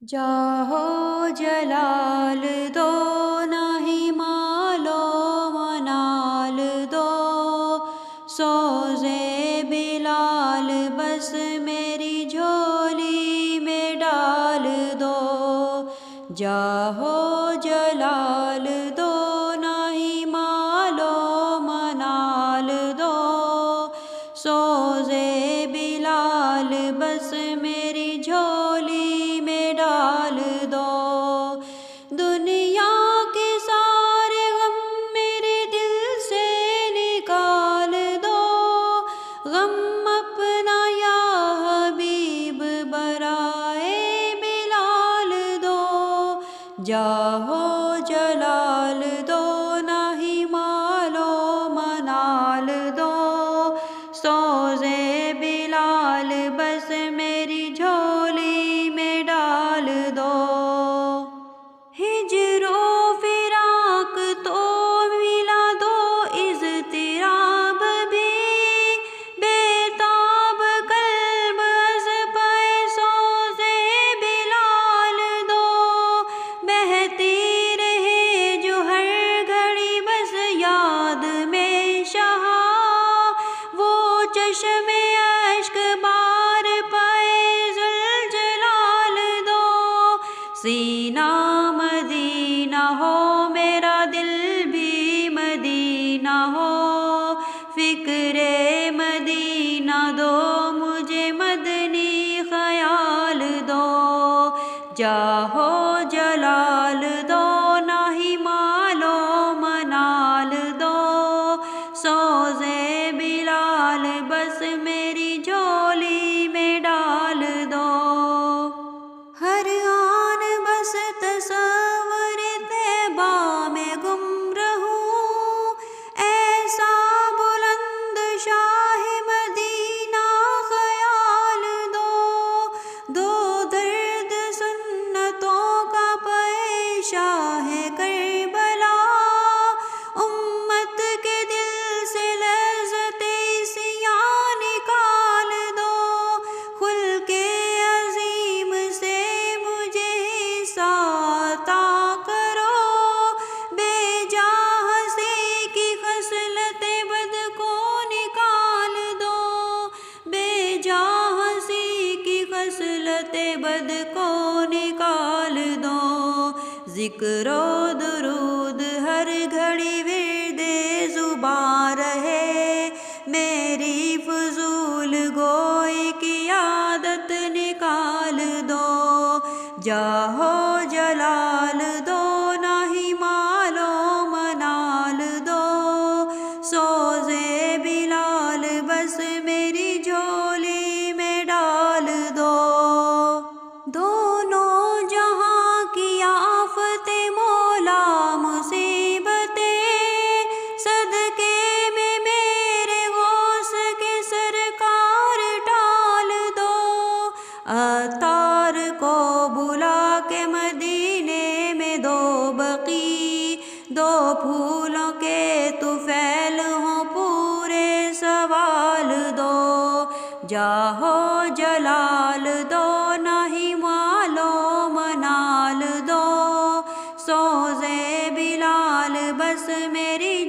جاہو جلال دو نہیں مالو منال دو، سوزے بلال بس میری جھولی میں ڈال دو۔ جاہو جلال دو نہیں مالو منال دو، سوزے بلال بس میری جھولی میں ڈال دو۔ دنیا کے سارے غم میرے دل سے نکال دو، غم اپنا یا حبیب برائے بلال دو۔ جاہو جلال دو نہیں مالو منال دو، سوزے بلال بس میری جھولی میں ڈال دو۔ ہجر و فراق تو ملا دو اضطراب بھی، بے تاب قلب از پہ سوزے بلال دو۔ بہتی رہے جو ہر گھڑی بس یاد میں شہا، وہ چشم اشک بار پائے ذوالجلال دو۔ سینہ مدینہ ہو میرا دل بھی مدینہ ہو، فکر مدینہ دو مجھے مدنی خیال دو۔ جاہو جلال دو نہیں مالو منال دو، سوزے بلال بس میری جھولی میں ڈال دو۔ ہر آن بس تصور طیبہ میں گم رہوں، ایسا بلند شاہ مدینہ خیال دو۔ دو درد سنتوں کا پے شاہ کربلا، امت کے دل سے لذت عصیاں نکال دو۔ خلق عظیم سے مجھے عطا کرو، بے جا ہنسی کی خصلت بد کو نکال دو۔ بے جا ہنسی کی خصلت بد کو نکال دو۔ ذکر و درود ہر گھڑی ورد زباں رہے، میری فضول گوئی کی عادت نکال دو۔ جاہو جلال دو نہیں مالو منال دو، سوزے بلال بس میری جھولی میں ڈال دو۔ دونوں جہاں کی آفت مولا مصیبتیں، صدقے میں میرے غوث کے سرکار ٹال دو۔ عطار کو بلا کے مدینے میں دو بقی، دو پھولوں کے طفیل ہوں پورے سوال دو۔ جاہو جلال دو نہیں مالو منال دو، سوزے بلال بس میری